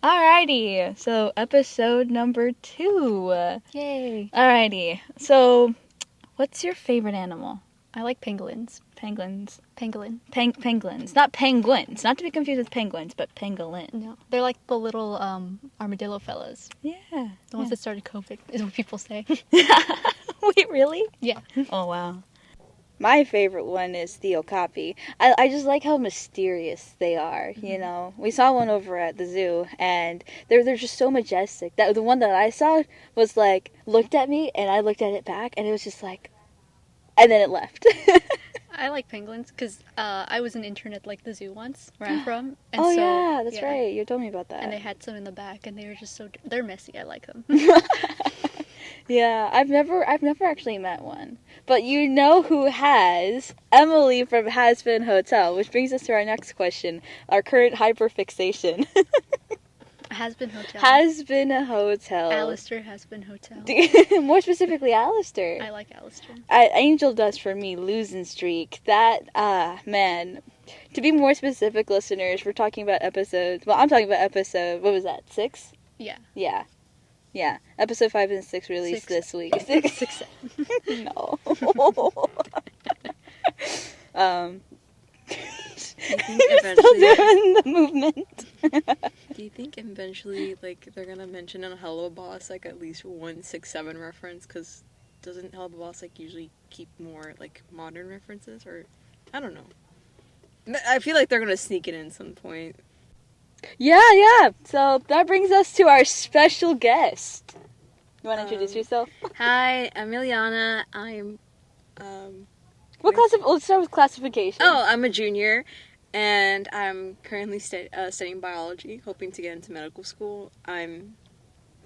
Alrighty, so episode number 2. Yay! Alrighty, so what's your favorite animal? I like penguins. Penguins. Pangolin. Penguins. Not penguins. Not to be confused with penguins, but pangolin. No, they're like the little armadillo fellas. Yeah. The ones that started COVID, is what people say. Wait, really? Yeah. Oh, wow. My favorite one is the okapi. I just like how mysterious they are, you know. We saw one over at the zoo, and they're just so majestic. The one that I saw was like, looked at me, and I looked at it back, and it was just like, and then it left. I like penguins because I was an intern at like the zoo once, where I'm from. And Oh, so, yeah, that's right. You told me about that. And they had some in the back, and they were just so they're messy. I like them. Yeah, I've never actually met one. But you know who has? Emily from Has Been Hotel, which brings us to our next question, our current hyperfixation. Has Been Hotel. Has Been a Hotel. Alistair Has Been Hotel. More specifically, Alistair. I like Alistair. Angel Dust for me, losing streak. That, man. To be more specific, listeners, we're talking about episodes. Well, I'm talking about episode, what was that, 6? Yeah. Yeah. Yeah. Episode 5 and 6 released this week. 6. No. Still doing the movement. Do you think eventually, like, they're gonna mention in Hello Boss, like, at least 167 reference? Because doesn't Hello Boss, like, usually keep more, like, modern references? Or, I don't know. I feel like they're gonna sneak it in some point. Yeah. So that brings us to our special guest. You want to introduce yourself? Hi, I'm Ileana. I'm, Let's start with classification. Oh, I'm a junior, and I'm currently studying biology, hoping to get into medical school. I'm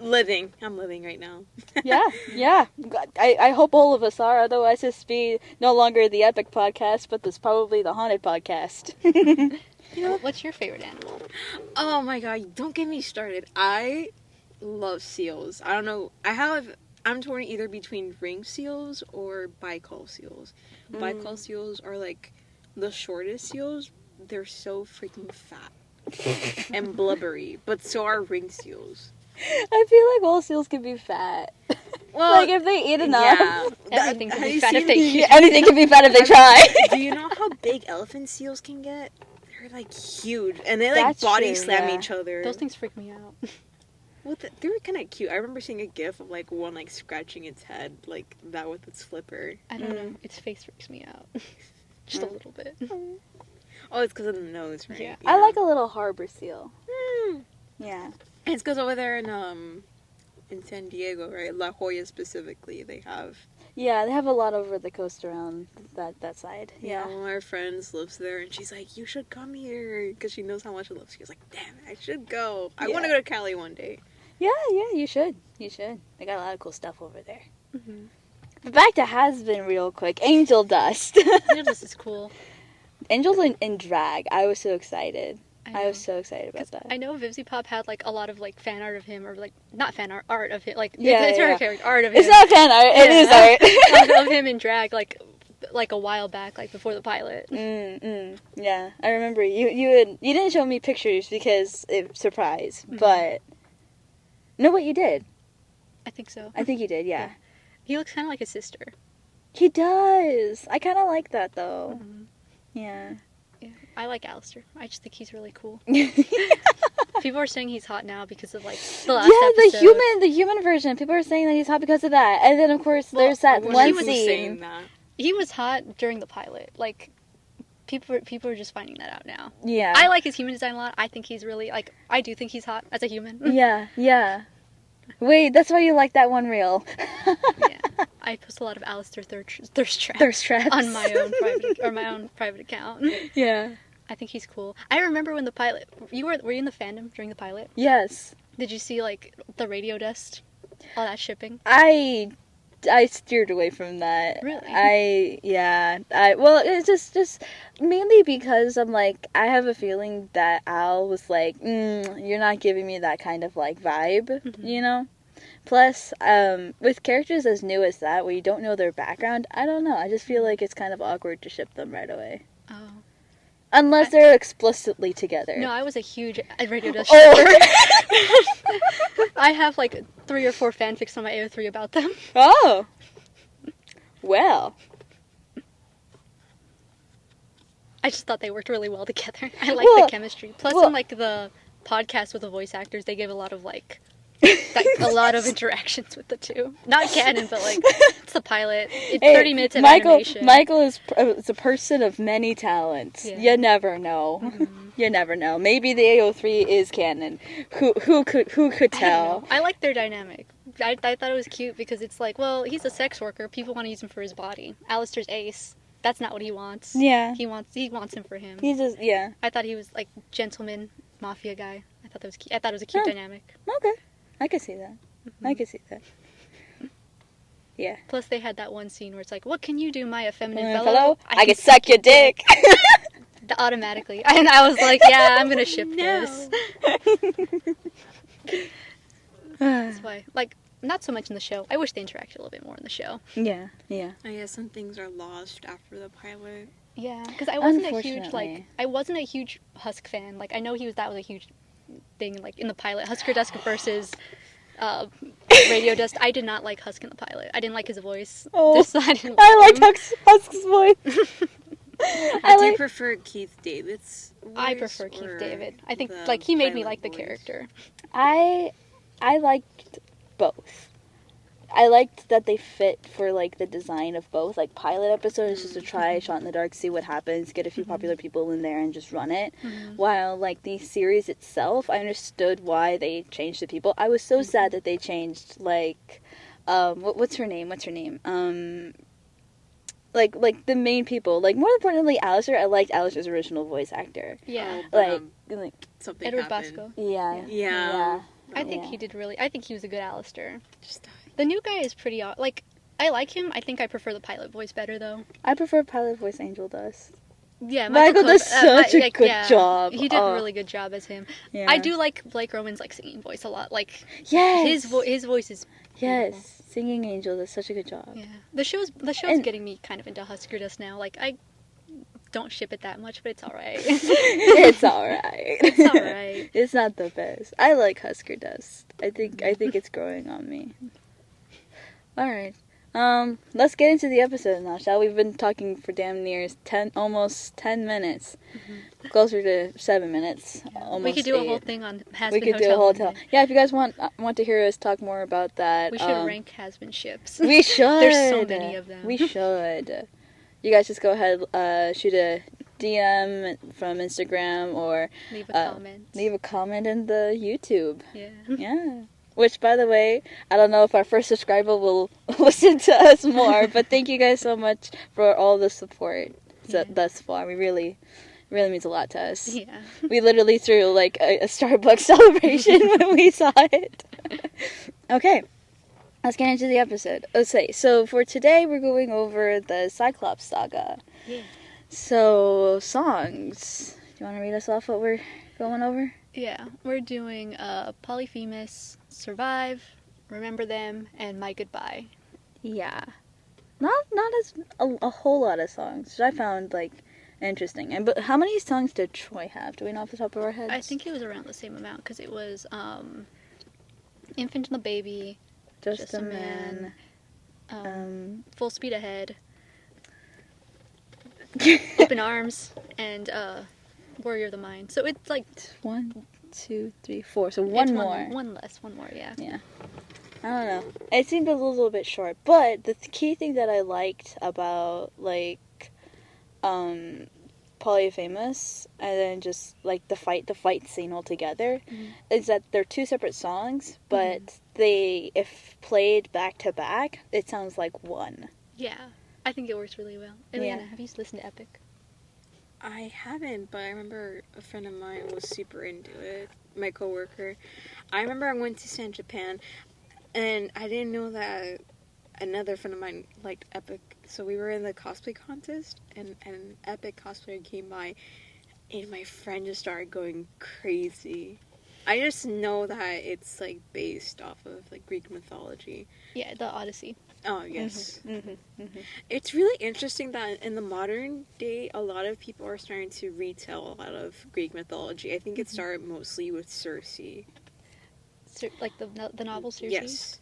living right now. Yeah. I hope all of us are, otherwise this be no longer the epic podcast, but this I'm the haunted podcast. You know, what's your favorite animal? Oh my god, don't get me started. I love seals. I don't know. I'm torn either between ring seals or bicolor seals. Bicolor seals are like the shortest seals. They're so freaking fat and blubbery, but so are ring seals. I feel like all seals can be fat. Well, like if they eat enough. Yeah. Everything can be fat if they Anything can be fat if they try. Do you know how big elephant seals can get? They're like huge, and they like That's body true, slam yeah. each other. Those things freak me out. Well, they were kind of cute. I remember seeing a gif of like one like scratching its head like that with its flipper. I don't know. Its face freaks me out. Just a little bit. Oh, it's because of the nose, right? Yeah. I like a little harbor seal. Yeah. It's because over there in San Diego, right? La Jolla specifically, they have. Yeah, they have a lot over the coast around that side. Yeah. One of our friends lives there, and she's like, "You should come here," because she knows how much I love. She's like, "Damn it, I should go. I want to go to Cali one day." Yeah, you should. You should. They got a lot of cool stuff over there. Mm-hmm. But back to Has Been real quick. Angel Dust. This is cool. Angels in drag. I was so excited. I was so excited about that. I know Vivzy Pop had like a lot of like fan art of him, or like not fan art of him, like Yeah, it's her character art of him. It's not fan art. It is art of him in drag, like a while back, like before the pilot. Yeah, I remember you didn't show me pictures because it surprise, but no, what you did? I think so. I think you did. Yeah. He looks kind of like his sister. He does. I kind of like that though. Mm-hmm. Yeah. I like Alistair. I just think he's really cool. People are saying he's hot now because of like the last episode. the human version. People are saying that he's hot because of that, and then of course there's that one scene. He was hot during the pilot. Like people are just finding that out now. Yeah. I like his human design a lot. I think he's really like. I do think he's hot as a human. Yeah. Wait, that's why you like that one reel. Yeah. I post a lot of Alistair thirst traps on my own private account. Yeah. I think he's cool. I remember when the pilot. Were you in the fandom during the pilot? Yes. Did you see like the radio dust? All that shipping? I steered away from that. Really? Well, it's just mainly because I'm like, I have a feeling that Al was like, you're not giving me that kind of like vibe, you know? Plus, with characters as new as that, where you don't know their background, I don't know. I just feel like it's kind of awkward to ship them right away. Oh. Unless they're explicitly together. No, I was a huge Radio Dust Oh. shipper. I have like 3 or 4 fanfics on my AO3 about them. Oh. Well. I just thought they worked really well together. I like Well, the chemistry. Plus, well- in like the podcast with the voice actors, they gave a lot of like a lot of interactions with the two. Not canon, but like it's the pilot. It's Hey, 30 minutes of animation. Michael is a person of many talents. Yeah. You never know. You never know. Maybe the AO3 is canon. Who could I don't tell? know. I like their dynamic. I thought it was cute because it's like, well, he's a sex worker. People want to use him for his body. Alistair's ace. That's not what he wants. Yeah. He wants him for him. He's just yeah. I thought he was like gentleman mafia guy. I thought that was cute. I thought it was a cute Huh. dynamic. Okay. I can see that. I can see that. Yeah. Plus, they had that one scene where it's like, "What can you do, my effeminate fellow? Hello? I can suck your dick. Automatically." And I was like, "Yeah, I'm gonna ship this." That's why, like, not so much in the show. I wish they interacted a little bit more in the show. Yeah. Yeah. I guess some things are lost after the pilot. Yeah, because I wasn't a huge Unfortunately. I wasn't a huge Husk fan. Like, I know that was a huge thing, like in the pilot, Husker Dusk versus Radio Dust. I did not like Husk in the pilot. I didn't like his voice. Oh, Just, I didn't I like like him. Husk's voice. I do prefer Keith David's voice. I prefer Keith or David. I think the like he made me pilot like the voice? character. I liked both. I liked that they fit for like the design of both. Like pilot episode is just to try shot in the dark, see what happens, get a few popular people in there and just run it. While like the series itself, I understood why they changed the people. I was so sad that they changed like what's her name? Like the main people. Like more importantly, Alistair. I liked Alistair's original voice actor. Yeah, Oh, but, Like something Edward happened. Basco. yeah. Yeah. I think Yeah. he did really. I think he was a good Alistair. Just died. The new guy is pretty like. I like him. I think I prefer the pilot voice better though. I prefer pilot voice Angel does. Yeah, Michael does such a good job. He did Oh. a really good job as him. Yeah. I do like Blake Roman's like singing voice a lot. Like Yes. his voice is Yes. Singing Angel does such a good job. yeah. The show's And- getting me kind of into Husker Dust now. Like I don't ship it that much, but it's all right. It's alright. It's all right. It's not the best. I like Husker Dust. I think it's growing on me. Alright. Let's get into the episode now, shall we? We've been talking for damn near almost 10 minutes. Closer to 7 minutes. Almost We could do a 8. whole thing on Has We Been could do a whole Hotel. tell. Yeah, if you guys want to hear us talk more about that, We should rank Has Been ships. We should. There's so many of them. We should. You guys just go ahead, shoot a DM from Instagram or Leave a comment. leave a comment in the YouTube. Yeah. Yeah. Which, by the way, I don't know if our first subscriber will listen to us more, but thank you guys so much for all the support Yeah. thus far. We really means a lot to us. Yeah. We literally threw like a Starbucks celebration when we saw it. Okay, let's get into the episode. Let's say, so for today we're going over the Cyclops saga. Yeah. So, songs. Do you want to read us off what we're going over? Yeah, we're doing Polyphemus, Survive, Remember Them, and My Goodbye. Yeah. Not as a whole lot of songs, which I found like interesting. And but how many songs did Troy have? Do we know off the top of our heads? I think it was around the same amount because it was Infant and the Baby, Just a Man. Full Speed Ahead, Open Arms, and Warrior of the Mind. So it's like 1, 2, 3, 4. So one it's more. One more, yeah. Yeah. I don't know. It seemed a little bit short, but the key thing that I liked about like Polyphemus and then just like the fight scene altogether is that they're two separate songs, but they, if played back to back, it sounds like one. Yeah, I think it works really well. Eliana, have you listened to Epic? I haven't, but I remember a friend of mine was super into it. My coworker. I remember I went to San Japan, and I didn't know that another friend of mine liked Epic. So we were in the cosplay contest, and an Epic cosplayer came by, and my friend just started going crazy. I just know that it's like based off of like Greek mythology. Yeah, the Odyssey. Oh yes. Mm-hmm. Mm-hmm. It's really interesting that in the modern day, a lot of people are starting to retell a lot of Greek mythology. I think it started mostly with Circe. Like the novel Circe. Yes.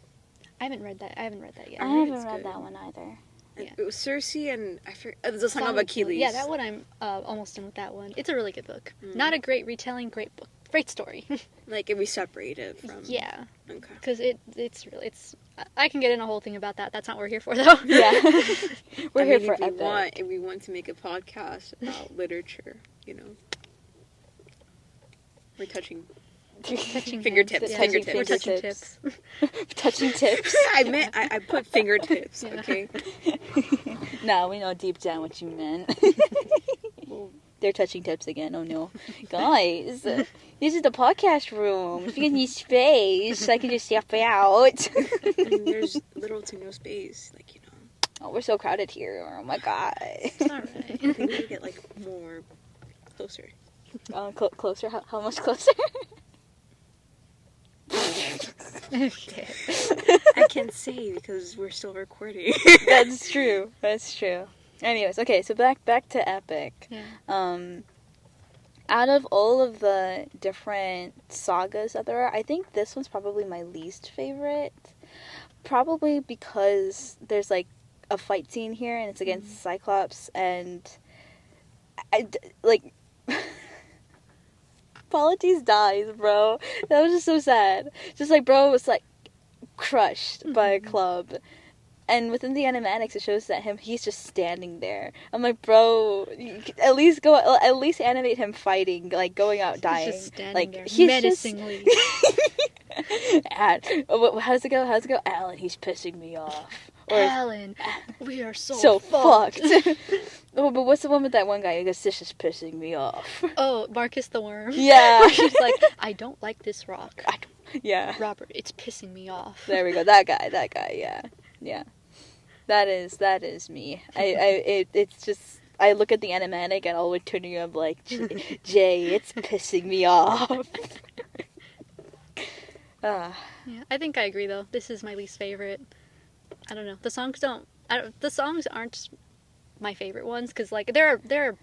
I haven't read that. I haven't read that yet. I heard haven't it's read good. that one either. And Yeah. it was Circe and I forget the Song of Achilles. Yeah, that one I'm almost done with that one. It's a really good book. Not a great retelling, great book, great story. Like, if we separate it from... Yeah, Okay. because it's. I can get in a whole thing about that. That's not what we're here for, though. Yeah. We're I here mean, for if we epic. if we want to make a podcast about literature, you know. We're touching... Touching Fingertips, hands. fingertips. We're touching tips. Touching tips. I meant... I put fingertips, Yeah. okay? No, we know deep down what you meant. They're touching tips again. Oh no, guys, this is the podcast room. If you guys need space, I can just step out. I mean, there's little to no space, like, you know. Oh, we're so crowded here. Oh my god. It's all right. I think we need to get, like, more closer. Closer? How much closer? Okay. I can't say because we're still recording. That's true. That's true. Anyways, okay, so back to epic. Yeah. Out of all of the different sagas that there are, I think this one's probably my least favorite. Probably because there's like a fight scene here and it's against Cyclops and like Polites dies, bro. That was just so sad. Just like bro was like crushed by a club. And within the animatics, it shows that he's just standing there. I'm like, bro, you could at least animate him fighting, like going out dying. He's just standing like there, he's menacingly. How's it go? Alan, he's pissing me off. Or Alan, we are so fucked. Oh, but what's the one with that one guy who goes, "This is pissing me off"? Oh, Marcus the Worm. Yeah. She's like, I don't like this rock. Yeah. Robert, it's pissing me off. There we go. That guy. Yeah. That is me. It's just I look at the animatic and I'll turn you up like Jay, it's pissing me off. Yeah, I think I agree though. This is my least favorite. I don't know. The songs aren't my favorite ones because like there are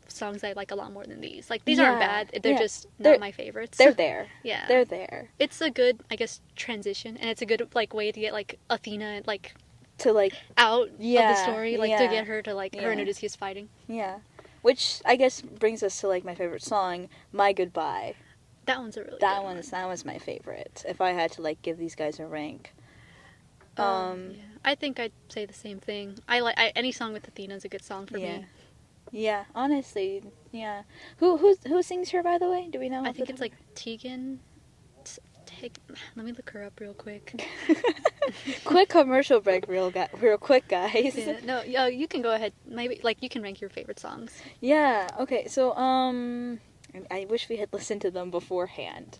songs I like a lot more than these. Like these aren't bad. They're just not my favorites. They're there. Yeah. They're there. It's a good, I guess, transition, and it's a good like way to get like Athena like To like out of the story, like to yeah. get her to like her and Yeah. Odysseus fighting. Yeah. Which I guess brings us to like my favorite song, "My Goodbye." That one's a really That good one's my favorite. If I had to like give these guys a rank. Yeah. I think I'd say the same thing. Any song with Athena is a good song for me. Yeah, honestly, yeah. Who sings her, by the way? Do we know? I think it's like Tegan. Let me look her up real quick. Quick commercial break, real quick, guys. Yeah, no, you can go ahead. Maybe like you can rank your favorite songs. Yeah. Okay. So I wish we had listened to them beforehand.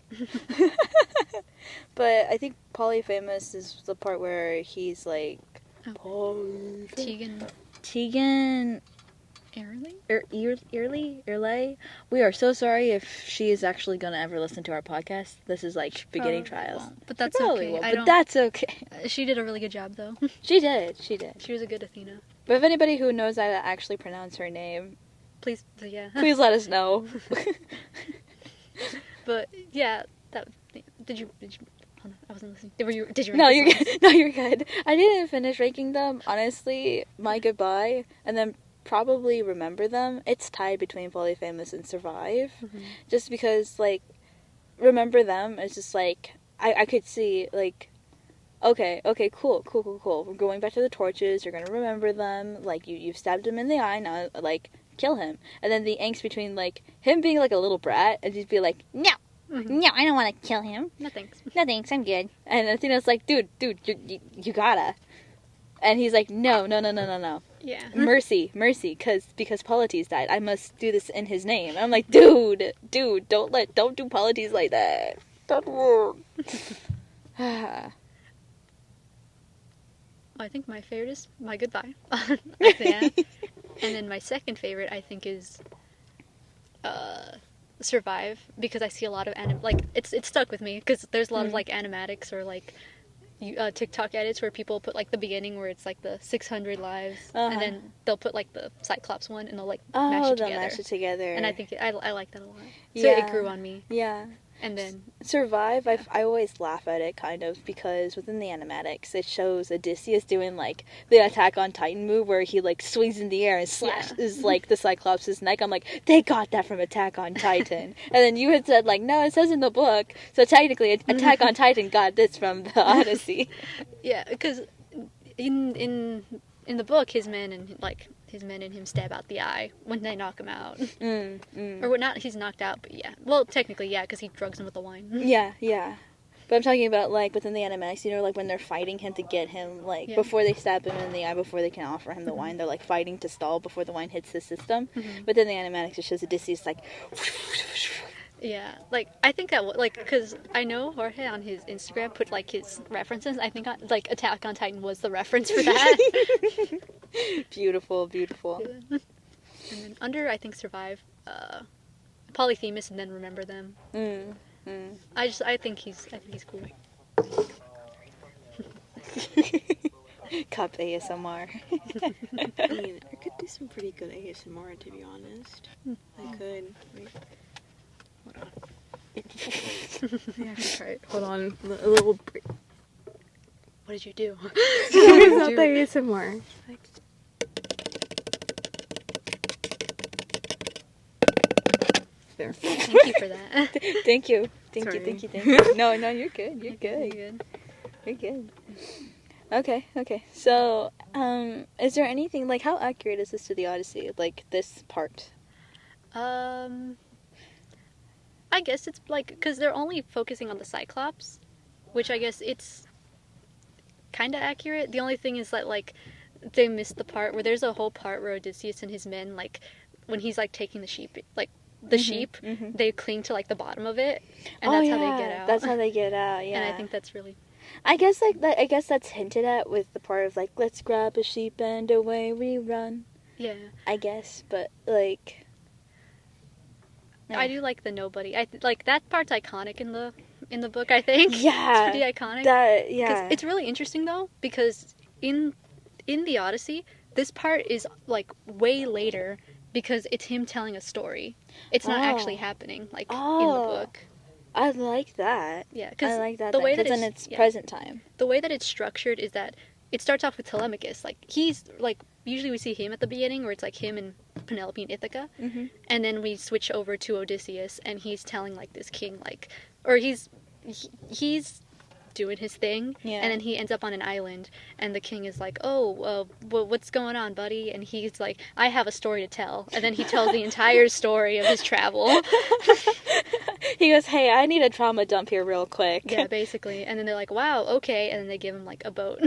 But I think Polyphemus is the part where he's like, Tegan. Early. We are so sorry if she is actually gonna ever listen to our podcast. This is like beginning trials. Won't, but that's Probably okay. won't, I but don't. that's okay. She did a really good job though. She did. She was a good Athena. But if anybody who knows how to actually pronounce her name, Please, yeah. please let us know. But yeah, did you? Oh no, I wasn't listening. Did you? No, rank you're the songs? good. No, you're good. I didn't finish ranking them. Honestly, My Goodbye, and then probably Remember Them. It's tied between Polyphemus and Survive. Mm-hmm. Just because, like, Remember Them is just like, I could see, like, okay, cool. We're going back to the torches. You're gonna remember them. Like, you've stabbed him in the eye. Now, like, kill him. And then the angst between, like, him being like a little brat and just be like, no, I don't want to kill him. No thanks. No thanks, I'm good. And Athena's like, dude, you gotta. And he's like, no. Yeah. Mercy, because Polites died. I must do this in his name. And I'm like, dude, don't do Polites like that. That won't. I think my favorite is My Goodbye. Like that. And then my second favorite, I think, is Survive, because I see a lot of it's stuck with me because there's a lot of like animatics or like TikTok edits where people put like the beginning where it's like the 600 lives, and then they'll put like the Cyclops one and they'll like mash it together. And I think I like that a lot. So it grew on me. Yeah. And then Survive, I always laugh at it kind of because within the animatics it shows Odysseus doing like the Attack on Titan move where he like swings in the air and slashes like the Cyclops' neck. I'm like, they got that from Attack on Titan. And then you had said like, no, it says in the book, so technically Attack on Titan got this from the Odyssey. Yeah, because in the book his men and him stab out the eye when they knock him out. Or not, he's knocked out, but yeah. Well, technically, yeah, because he drugs him with the wine. Yeah. But I'm talking about, like, within the animatics, you know, like, when they're fighting him to get him, like, before they stab him in the eye, before they can offer him the wine, they're, like, fighting to stall before the wine hits his system. But then the animatics, it shows Odysseus, like... Yeah, like, I think that, like, because I know Jorge on his Instagram put, like, his references. I think, Attack on Titan was the reference for that. Beautiful. And then under, I think, Survive, Polyphemus, and then Remember Them. I think he's cool. Cup ASMR. I mean, I could do some pretty good ASMR, to be honest. I could. Wait. Hold on. Yeah, I can try it. Hold on. A little break. What did you do? It's not the ASMR. There. Thank you for that. Thank you. No, you're good. You're good. Okay. So, is there anything, like, how accurate is this to the Odyssey? Like, this part? I guess it's, like, because they're only focusing on the Cyclops, which I guess it's kind of accurate. The only thing is that, like, they missed the part where there's a whole part where Odysseus and his men, like, when he's, like, taking the sheep, like, sheep, they cling to, like, the bottom of it, and that's how they get out. That's how they get out, yeah. And I think that's really... I guess that's hinted at with the part of, like, let's grab a sheep and away we run. Yeah. I guess, but, like... I do like the nobody. Like, that part's iconic in the book, I think. Yeah. It's pretty iconic. Yeah. It's really interesting, though, because in the Odyssey, this part is, like, way later, because it's him telling a story. It's not actually happening, like, in the book. I like that. Yeah, because I like that. The way that then it's present time. The way that it's structured is that it starts off with Telemachus. Like, he's, like, usually we see him at the beginning, where it's, like, him and Penelope and Ithaca. And then we switch over to Odysseus, and he's telling, like, this king, like... Or he's doing his thing, and then he ends up on an island, and the king is like, well, what's going on, buddy? And he's like, I have a story to tell. And then he tells the entire story of his travel. He goes, hey, I need a trauma dump here real quick. Yeah, basically. And then they're like, wow, okay. And then they give him, like, a boat.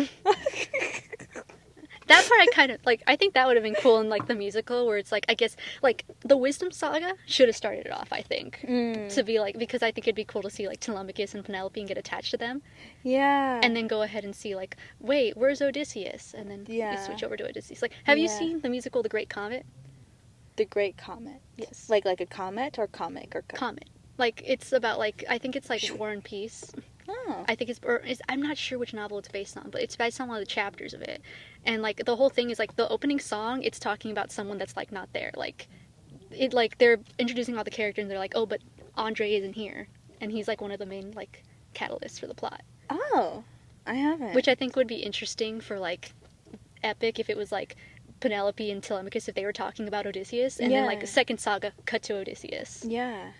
That part I kind of, like, I think that would have been cool in, like, the musical, where it's, like, I guess, like, the Wisdom Saga should have started it off, I think. To be, like, because I think it'd be cool to see, like, Telemachus and Penelope and get attached to them. Yeah. And then go ahead and see, like, wait, where's Odysseus? And then you switch over to Odysseus. Like, have you seen the musical The Great Comet? The Great Comet? Yes. Like a comet or comic or Comet. Like, it's about, like, I think it's, like, War and Peace. Oh. I think I'm not sure which novel it's based on, but it's based on one of the chapters of it. And, like, the whole thing is, like, the opening song, it's talking about someone that's, like, not there. Like, they're introducing all the characters, and they're like, oh, but Andre isn't here. And he's, like, one of the main, like, catalysts for the plot. Oh, I haven't. Which I think would be interesting for, like, epic if it was, like, Penelope and Telemachus, if they were talking about Odysseus. And then, like, a second saga, cut to Odysseus. Yeah.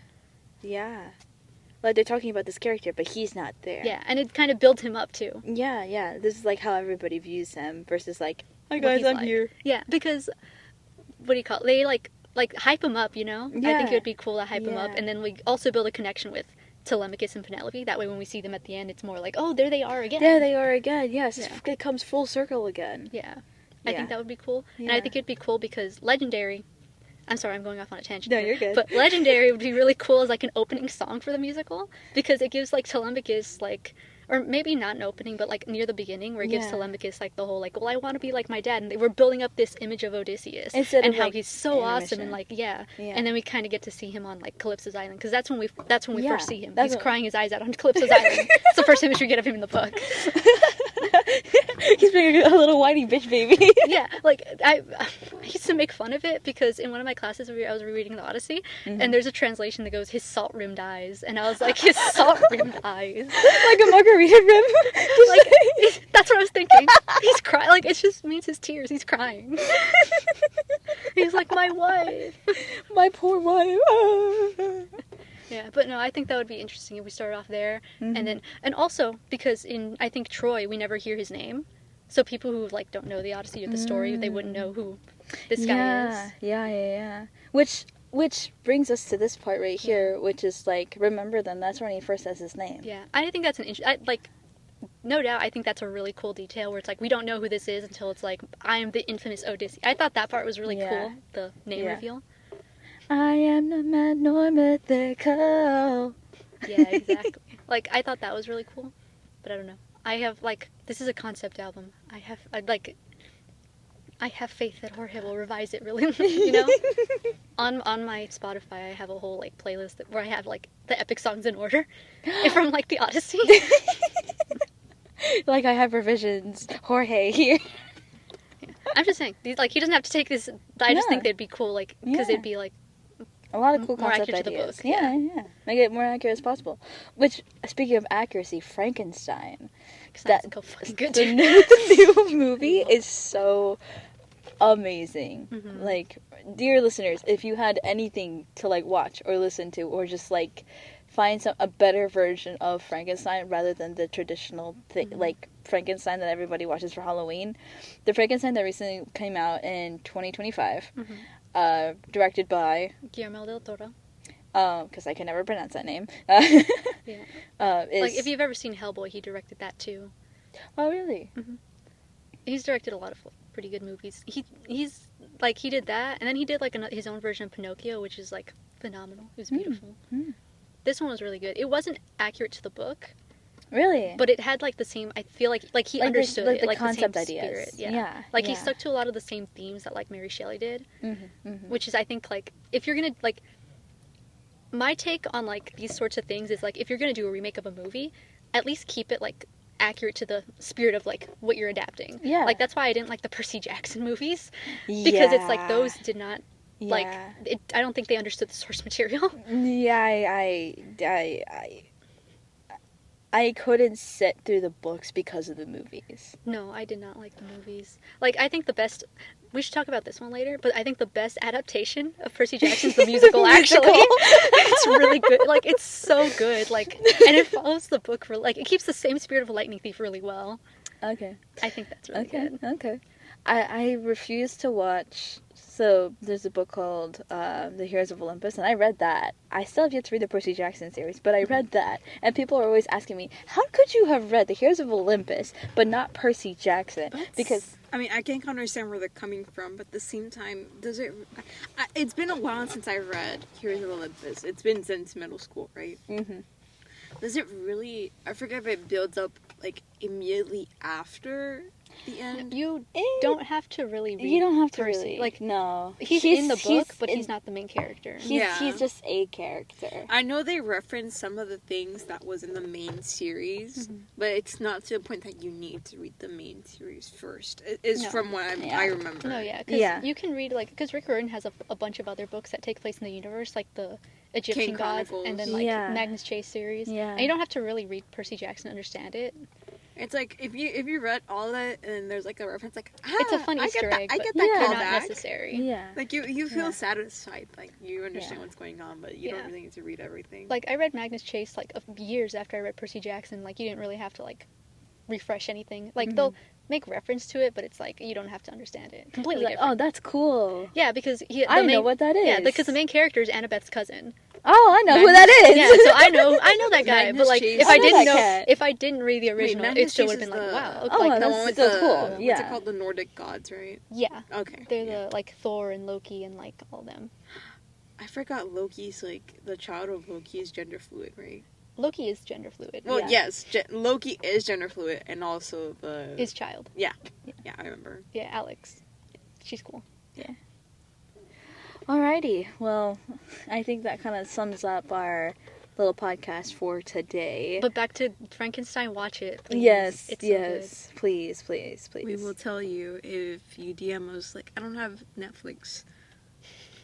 Like, they're talking about this character, but he's not there. Yeah, and it kind of builds him up, too. Yeah. This is, like, how everybody views him versus, like, hi guys, I'm here. Yeah, because, what do you call it? They, like hype him up, you know? Yeah. I think it would be cool to hype him up, and then we also build a connection with Telemachus and Penelope. That way when we see them at the end, it's more like, oh, there they are again. There they are again, yes. Yeah. It comes full circle again. Yeah. I think that would be cool. Yeah. And I think it'd be cool because Legendary... I'm sorry, I'm going off on a tangent. No, you're good. But Legendary would be really cool as, like, an opening song for the musical, because it gives, like, Telemachus, like, or maybe not an opening, but like near the beginning where it gives Yeah. Telemachus like the whole like, well, I want to be like my dad, and they were building up this image of Odysseus Instead and of, how like, he's so awesome intermission. and like Yeah. and then we kind of get to see him on like Calypso's Island because that's when we Yeah, first see him. that's He's what- crying his eyes out on Calypso's Island. It's the first image we get of him in the book. He's being a little whiny bitch baby. Yeah, like I used to make fun of it because in one of my classes I was rereading the Odyssey, and there's a translation that goes his salt rimmed eyes, and I was like, his salt rimmed eyes, Like a margarita rim. like that's what I was thinking. He's crying, like it just means his tears. He's crying. He's like, my wife. My poor wife. Yeah, but no, I think that would be interesting if we started off there, and also because in I think Troy we never hear his name, so people who like don't know the Odyssey or the story they wouldn't know who this guy is. Yeah. Which brings us to this part right here, which is like, remember them. That's when he first says his name. Yeah, I think that's an like. No doubt, I think that's a really cool detail where it's like we don't know who this is until it's like I am the infamous Odysseus. I thought that part was really cool, the name reveal. I am not mad nor mythical. Yeah, exactly. Like I thought that was really cool, but I don't know. I have like this is a concept album. I have faith that Jorge will revise it really, you know. On my Spotify, I have a whole like playlist where I have like the epic songs in order from like the Odyssey. Like I have revisions. Jorge here. I'm just saying, these, like he doesn't have to take this. I just No. think they'd be cool, like because Yeah. it'd be like A lot of cool more concept accurate to the ideas. book, Yeah. Make it more accurate as possible. Which, speaking of accuracy, Frankenstein. that's so fucking good. The new movie is so amazing. Mhm. Like, dear listeners, if you had anything to like watch or listen to or just like find a better version of Frankenstein rather than the traditional like Frankenstein that everybody watches for Halloween, the Frankenstein that recently came out in 2025, directed by Guillermo del Toro. because I can never pronounce that name. Yeah. Is, Like if you've ever seen Hellboy, he directed that too. oh really? He's directed a lot of pretty good movies. He's like he did that, and then he did like his own version of Pinocchio, which is like phenomenal. It was beautiful. This one was really good. It wasn't accurate to the book, Really? but it had like the same. I feel like he Like understood like it, the like concept the same ideas. spirit. Yeah. Like he yeah. stuck to a lot of the same themes that like Mary Shelley did, Mm-hmm. which is I think like if you're gonna like. My take on like these sorts of things is like if you're gonna do a remake of a movie, at least keep it like accurate to the spirit of like what you're adapting. Yeah. Like that's why I didn't like the Percy Jackson movies because it's like Yeah. those did not like Yeah. I don't think they understood the source material. Yeah, I couldn't sit through the books because of the movies. No, I did not like the movies. Like I think the best. We should talk about this one later, but I think the best adaptation of Percy Jackson's the musical. Actually, it's really good. Like it's so good. Like and it follows the book. Like it keeps the same spirit of a Lightning Thief really well. Okay. I think that's really good. Okay. I refuse to watch. So there's a book called The Heroes of Olympus, and I read that. I still have yet to read the Percy Jackson series, but I read that, and people are always asking me, "How could you have read The Heroes of Olympus but not Percy Jackson?" Because I mean, I can understand where they're coming from, but at the same time, does it? It's been a while since I read Heroes of Olympus. It's been since middle school, right? Does it really? I forget if it builds up like immediately after the end. You don't have to really read. you don't have to Percy. really Like no. he's in the book, but he's not the main character. He's just a character. I know they reference some of the things that was in the main series, but it's not to the point that you need to read the main series first. Is No. from what I remember. No, yeah, because you can read like because Rick Riordan has a bunch of other books that take place in the universe, like the Egyptian King gods, Chronicles. and then like Yeah. Magnus Chase series. Yeah. And you don't have to really read Percy Jackson to understand it. It's like if you read all of it and there's like a reference, like It's a fun Easter egg, I but get they're that not callback. necessary. Yeah. Like you feel Yeah. satisfied, like you understand Yeah. what's going on, but you don't really need to read everything. Like I read Magnus Chase like years after I read Percy Jackson. Like you didn't really have to like refresh anything. Like they'll make reference to it, but it's like you don't have to understand it. Completely Like, different. oh, that's cool. Yeah, because I know what that is. Yeah, because the main character is Annabeth's cousin. Oh, I know who that is. Yeah, so I know that guy. Magnus but like, Chase. if I I know didn't that know, cat. if I didn't read the original, it Magnus still Chase would have been is like, wow. Oh, like, the that's one with so the cool. what's Yeah. it called, the Nordic gods, right? yeah, Okay. they're the like Thor and Loki and like all them. I forgot Loki's like the child of Loki is gender fluid, right? Loki is gender fluid. Well, Yeah. yes, Loki is gender fluid, and also the Is child. yeah, I remember. Yeah, Alex. She's cool. Alrighty. Well, I think that kind of sums up our little podcast for today. But back to Frankenstein, watch it. Please. Yes, It's so yes. Please, please, please. We will tell you if you DM us like, I don't have Netflix.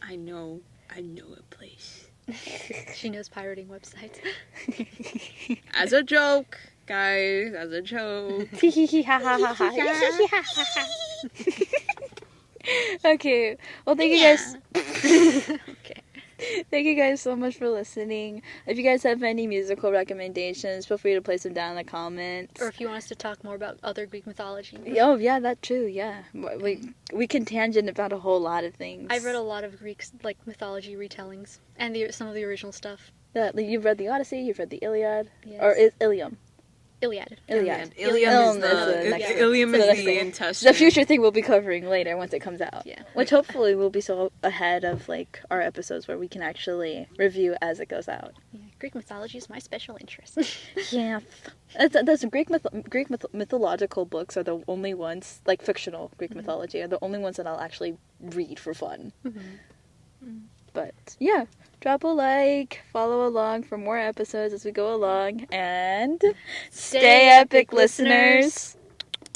I know a place. good. She knows pirating websites. As a joke, guys, as a joke. Okay. Well, thank you guys. Okay. Thank you guys so much for listening. If you guys have any musical recommendations, feel free to place them down in the comments. Or if you want us to talk more about other Greek mythology. Oh, yeah, that too, yeah. We can tangent about a whole lot of things. I've read a lot of Greek mythology retellings and some of the original stuff. Yeah, you've read the Odyssey, you've read the Iliad. Yes. Or Ilium. Iliad. Iliad. Ilium is That's the the next thing. Ilium That's is the the next thing. intestine. The future thing we'll be covering later once it comes out. Yeah. Which hopefully will be so ahead of like our episodes where we can actually review as it goes out. Yeah. Greek mythology is my special interest. Yeah. Those Greek mythological books are the only ones, like fictional Greek mythology, are the only ones that I'll actually read for fun. But yeah, drop a like, follow along for more episodes as we go along, and stay epic, listeners.